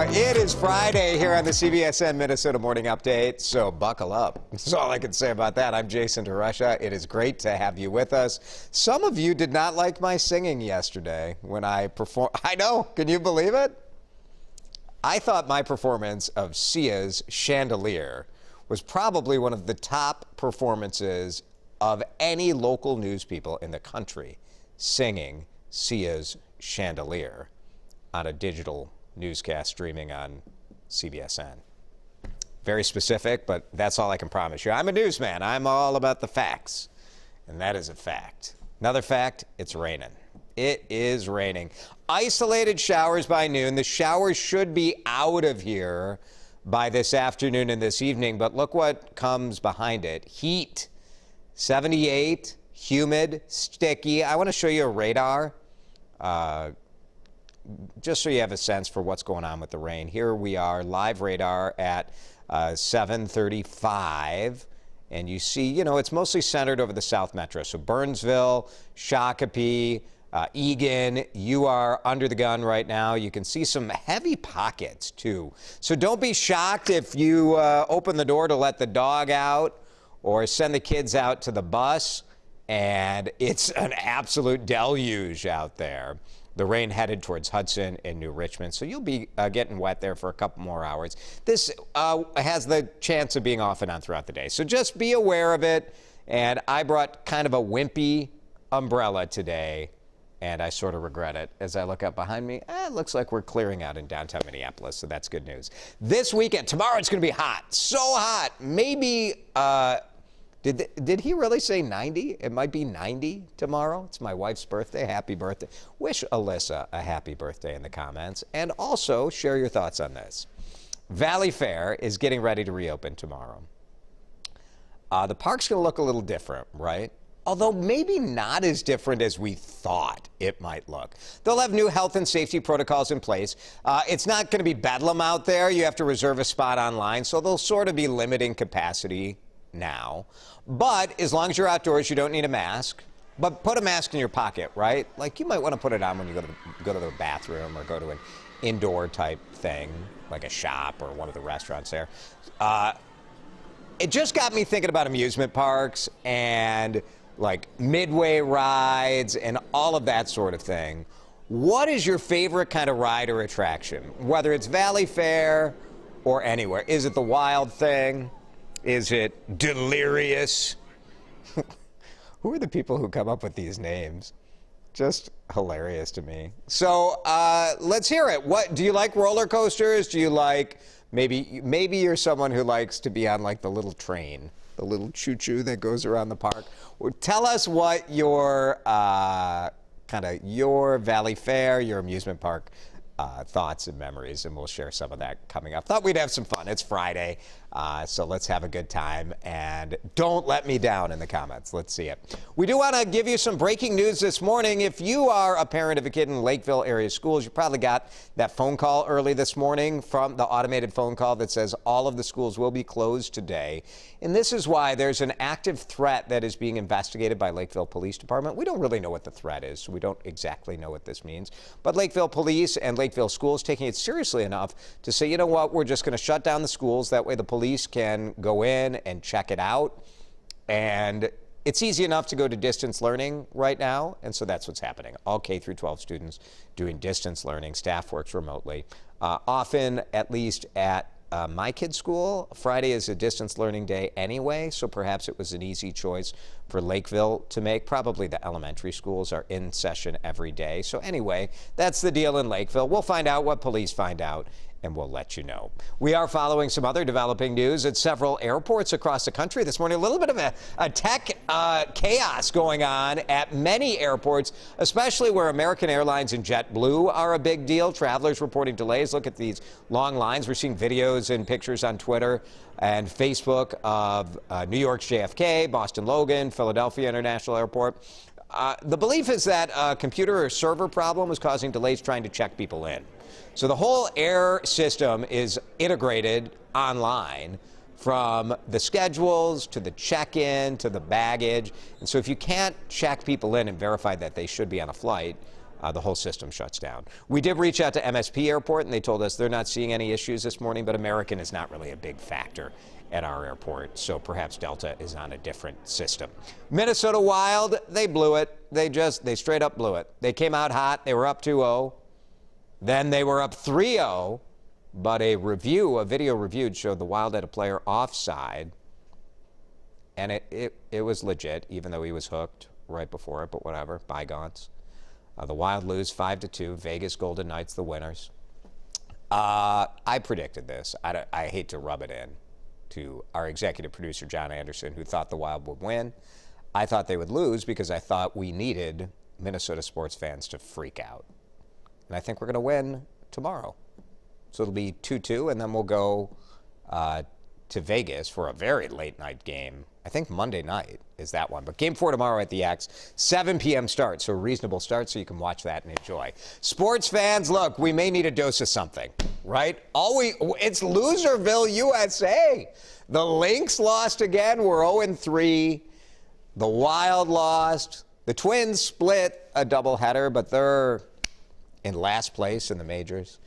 It is Friday here on the CBSN Minnesota Morning Update, so buckle up. That's all I can say about that. I'm Jason DeRusha. It is great to have you with us. Some of you did not like my singing yesterday when I performed. I know, can you believe it? I thought my performance of Sia's Chandelier was probably one of the top performances of any local news people in the country singing Sia's Chandelier on a digital newscast streaming on CBSN. Very specific, but that's all I can promise you. I'm a newsman. I'm all about the facts, and that is a fact. Another fact, it's raining. It is raining. Isolated showers by noon. The showers should be out of here by this afternoon and this evening, but look what comes behind it. Heat, 78, humid, sticky. I want to show you a radar. Just so you have a sense for what's going on with the rain. Here we are, live radar at 7:35, and you see, it's mostly centered over the South Metro. So Burnsville, Shakopee, Eagan, you are under the gun right now. You can see some heavy pockets, too. So don't be shocked if you open the door to let the dog out or send the kids out to the bus, and it's an absolute deluge out there. The rain headed towards Hudson and New Richmond, so you'll be getting wet there for a couple more hours. This has the chance of being off and on throughout the day, so just be aware of it. And I brought kind of a wimpy umbrella today, and I sort of regret it. As I look up behind me, it looks like we're clearing out in downtown Minneapolis, so that's good news. This weekend, tomorrow it's going to be hot, so hot, maybe... Did he really say 90? It might be 90 tomorrow. It's my wife's birthday. Happy birthday. Wish Alyssa a happy birthday in the comments. And also share your thoughts on this. Valleyfair is getting ready to reopen tomorrow. The park's going to look a little different, right? Although maybe not as different as we thought it might look. They'll have new health and safety protocols in place. It's not going to be bedlam out there. You have to reserve a spot online, so they'll sort of be limiting capacity now. But as long as you're outdoors, you don't need a mask. But put a mask in your pocket, right? Like, you might want to put it on when you go to the bathroom or go to an indoor type thing, like a shop or one of the restaurants there. It just got me thinking about amusement parks and like midway rides and all of that sort of thing. What is your favorite kind of ride or attraction? Whether it's Valleyfair or anywhere. Is it the Wild Thing? Is it Delirious? Who are the people who come up with these names? Just hilarious to me. So let's hear it. What do you like? Roller coasters? Do you like maybe you're someone who likes to be on like the little train, the little choo-choo that goes around the park? Well, tell us what your your Valleyfair, your amusement park thoughts and memories, and we'll share some of that coming up. Thought we'd have some fun. It's Friday, so let's have a good time, and don't let me down in the comments. Let's see it. We do want to give you some breaking news this morning. If you are a parent of a kid in Lakeville area schools, you probably got that phone call early this morning from the automated phone call that says all of the schools will be closed today. And this is why there's an active threat that is being investigated by Lakeville Police Department. We don't really know what the threat is, so we don't exactly know what this means. But Lakeville Police and Lakeville Schools taking it seriously enough to say, you know what, we're just going to shut down the schools. That way the police can go in and check it out. And it's easy enough to go to distance learning right now, and so that's what's happening. All K through 12 students doing distance learning. Staff works remotely. Often, at least at my kid's school, Friday is a distance learning day anyway, so perhaps it was an easy choice for Lakeville to make. Probably the elementary schools are in session every day. So anyway, that's the deal in Lakeville. We'll find out what police find out, and we'll let you know. We are following some other developing news at several airports across the country this morning. A little bit of a tech chaos going on at many airports, especially where American Airlines and JetBlue are a big deal. Travelers reporting delays. Look at these long lines. We're seeing videos and pictures on Twitter and Facebook of New York's JFK, Boston Logan, Philadelphia International Airport. The belief is that a computer or server problem is causing delays trying to check people in. So the whole air system is integrated online, from the schedules to the check-in to the baggage. And so if you can't check people in and verify that they should be on a flight, the whole system shuts down. We did reach out to MSP Airport, and they told us they're not seeing any issues this morning, but American is not really a big factor at our airport, so perhaps Delta is on a different system. Minnesota Wild, they blew it. They straight up blew it. They came out hot. They were up 2-0. Then they were up 3-0, but a video review showed the Wild had a player offside, and it was legit, even though he was hooked right before it, but whatever, bygones. The Wild lose 5-2. Vegas Golden Knights the winners. I predicted this. I hate to rub it in to our executive producer, John Anderson, who thought the Wild would win. I thought they would lose because I thought we needed Minnesota sports fans to freak out. And I think we're going to win tomorrow. So it'll be 2-2, and then we'll go to Vegas for a very late night game. I think Monday night is that one. But Game 4 tomorrow at the X, 7 p.m. start, so a reasonable start, so you can watch that and enjoy. Sports fans, look, we may need a dose of something, right? It's Loserville, USA. The Lynx lost again. We're 0-3. The Wild lost. The Twins split a doubleheader, but they're in last place in the majors.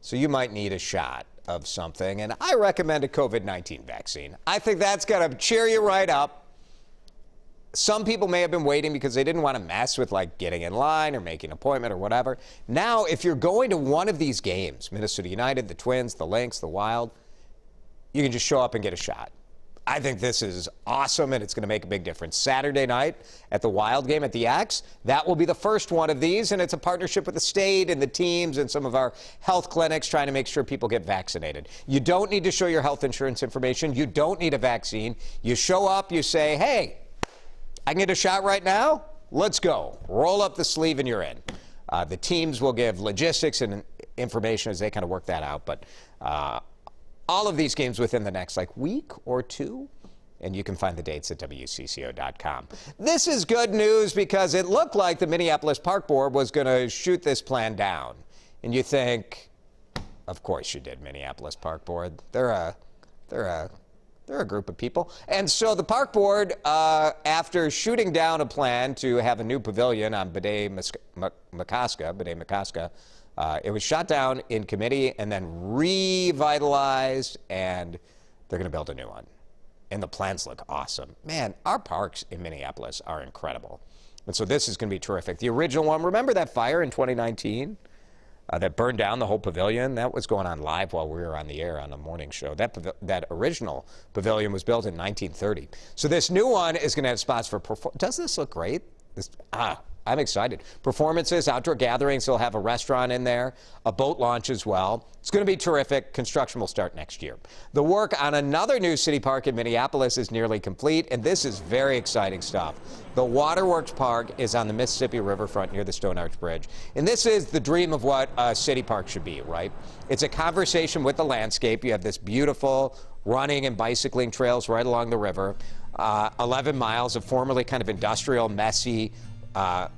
So you might need a shot of something, and I recommend a COVID-19 vaccine. I think that's going to cheer you right up. Some people may have been waiting because they didn't want to mess with like getting in line or making an appointment or whatever. Now, if you're going to one of these games, Minnesota United, the Twins, the Lynx, the Wild, you can just show up and get a shot. I think this is awesome, and it's going to make a big difference. Saturday night at the Wild game at the X, that will be the first one of these, and it's a partnership with the state and the teams and some of our health clinics trying to make sure people get vaccinated. You don't need to show your health insurance information. You don't need a vaccine. You show up, you say, hey, I can get a shot right now? Let's go. Roll up the sleeve, and you're in. The teams will give logistics and information as they kind of work that out, but all of these games within the next week or two, and you can find the dates at WCCO.com. This is good news because it looked like the Minneapolis Park Board was going to shoot this plan down. And you think, of course you did, Minneapolis Park Board. They're a group of people. And so the Park Board, after shooting down a plan to have a new pavilion on Makaska, it was shot down in committee and then revitalized, and they're going to build a new one. And the plans look awesome. Man, our parks in Minneapolis are incredible. And so this is going to be terrific. The original one, remember that fire in 2019 that burned down the whole pavilion? That was going on live while we were on the air on the morning show. That original pavilion was built in 1930. So this new one is going to have spots for Doesn't this look great? I'm excited. Performances, outdoor gatherings. They'll have a restaurant in there, a boat launch as well. It's going to be terrific. Construction will start next year. The work on another new city park in Minneapolis is nearly complete, and this is very exciting stuff. The Waterworks Park is on the Mississippi riverfront near the Stone Arch Bridge. And this is the dream of what a city park should be, right? It's a conversation with the landscape. You have this beautiful running and bicycling trails right along the river, 11 miles of formerly kind of industrial, messy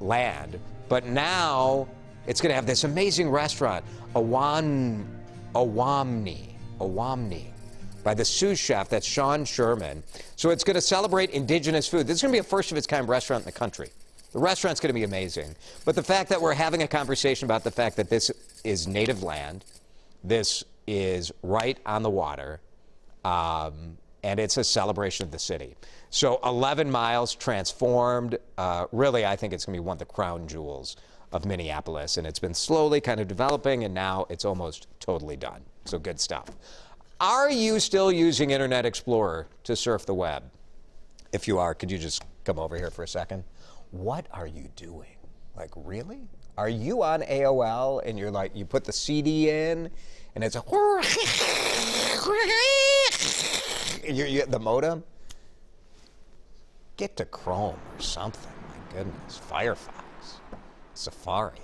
land, but now it's going to have this amazing restaurant, Awamni, by the sous chef, that's Sean Sherman. So it's going to celebrate indigenous food. This is going to be a first of its kind restaurant in the country. The restaurant's going to be amazing. But the fact that we're having a conversation about the fact that this is native land, this is right on the water, and it's a celebration of the city. So 11 miles transformed. Really, I think it's going to be one of the crown jewels of Minneapolis. And it's been slowly kind of developing, and now it's almost totally done. So good stuff. Are you still using Internet Explorer to surf the web? If you are, could you just come over here for a second? What are you doing? Like, really? Are you on AOL and you're like, you put the CD in and it's a the modem? Get to Chrome or something. My goodness. Firefox. Safari.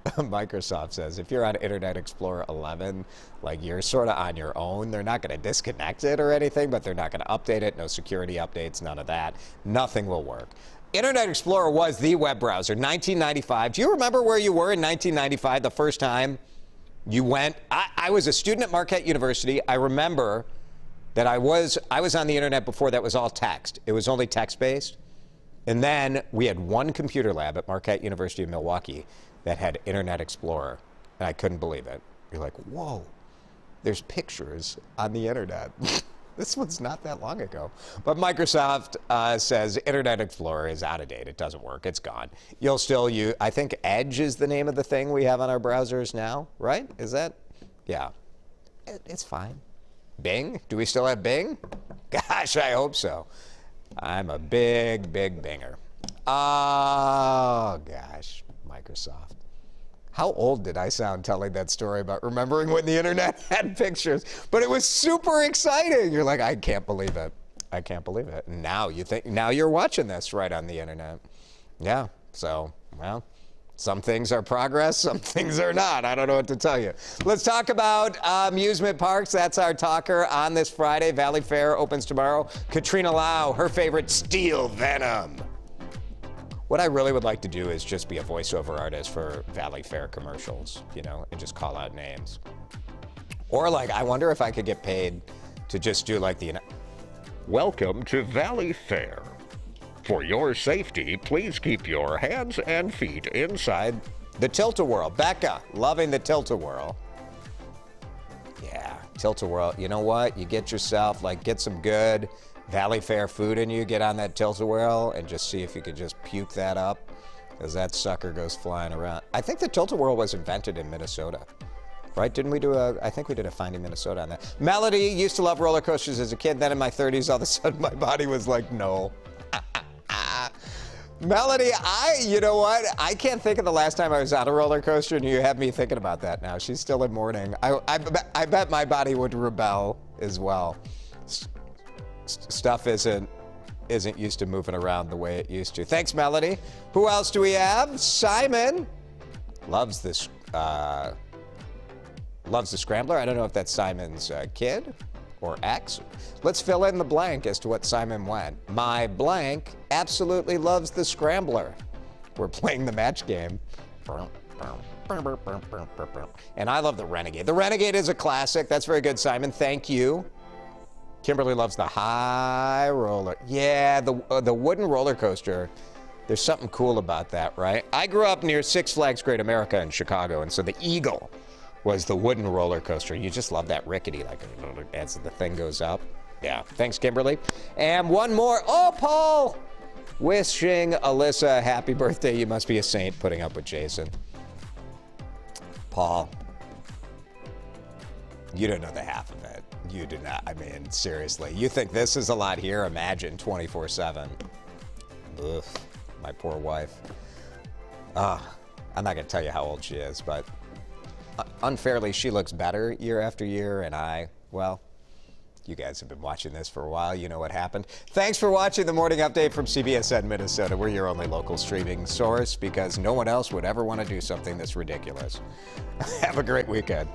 Microsoft says if you're on Internet Explorer 11, like you're sort of on your own. They're not going to disconnect it or anything, but they're not going to update it. No security updates, none of that. Nothing will work. Internet Explorer was the web browser, 1995. Do you remember where you were in 1995 the first time you went? I was a student at Marquette University. I remember that I was on the internet before that was all text. It was only text-based. And then we had one computer lab at Marquette University of Milwaukee that had Internet Explorer, and I couldn't believe it. You're like, whoa, there's pictures on the internet. This one's not that long ago. But Microsoft says Internet Explorer is out of date. It doesn't work. It's gone. You'll still use, I think Edge is the name of the thing we have on our browsers now, right? Is that? Yeah. It's fine. Bing? Do we still have Bing? Gosh, I hope so. I'm a big, big Binger. Oh, gosh, Microsoft. How old did I sound telling that story about remembering when the internet had pictures? But it was super exciting. You're like, I can't believe it. I can't believe it. And now you think, now you're watching this right on the internet. Yeah, so, well, some things are progress, some things are not. I don't know what to tell you. Let's talk about amusement parks. That's our talker on this Friday. Valleyfair opens tomorrow. Katrina Lau, her favorite, Steel Venom. What I really would like to do is just be a voiceover artist for Valleyfair commercials, you know, and just call out names. Or like, I wonder if I could get paid to just do like the... Welcome to Valleyfair. For your safety, please keep your hands and feet inside the Tilt-A-Whirl. Becca, loving the Tilt-A-Whirl. Yeah, Tilt-A-Whirl. You know what? You get yourself, like, get some good Valleyfair food in you, get on that Tilt-A-Whirl, and just see if you could just puke that up, because that sucker goes flying around. I think the Tilt-A-Whirl was invented in Minnesota, right? Didn't we do I think we did a Finding Minnesota on that. Melody used to love roller coasters as a kid. Then in my 30s, all of a sudden, my body was like, no. Melody, you know what? I can't think of the last time I was on a roller coaster, and you have me thinking about that now. She's still in mourning. I bet my body would rebel as well. Stuff isn't used to moving around the way it used to. Thanks, Melody. Who else do we have? Simon loves this. Loves the Scrambler. I don't know if that's Simon's kid or ex. Let's fill in the blank as to what Simon went. My blank absolutely loves the Scrambler. We're playing the match game. And I love the Renegade. The Renegade is a classic. That's very good, Simon. Thank you. Kimberly loves the high roller. Yeah, the wooden roller coaster. There's something cool about that, right? I grew up near Six Flags Great America in Chicago, and so the Eagle was the wooden roller coaster. You just love that rickety, like as the thing goes up. Yeah, thanks, Kimberly. And one more. Oh, Paul! Wishing Alyssa a happy birthday. You must be a saint putting up with Jason. Paul, you don't know the half of it. You do not. I mean, seriously. You think this is a lot here? Imagine 24/7. Ugh, my poor wife. I'm not going to tell you how old she is, but unfairly, she looks better year after year, and well, you guys have been watching this for a while. You know what happened. Thanks for watching the Morning Update from CBSN Minnesota. We're your only local streaming source because no one else would ever want to do something this ridiculous. Have a great weekend.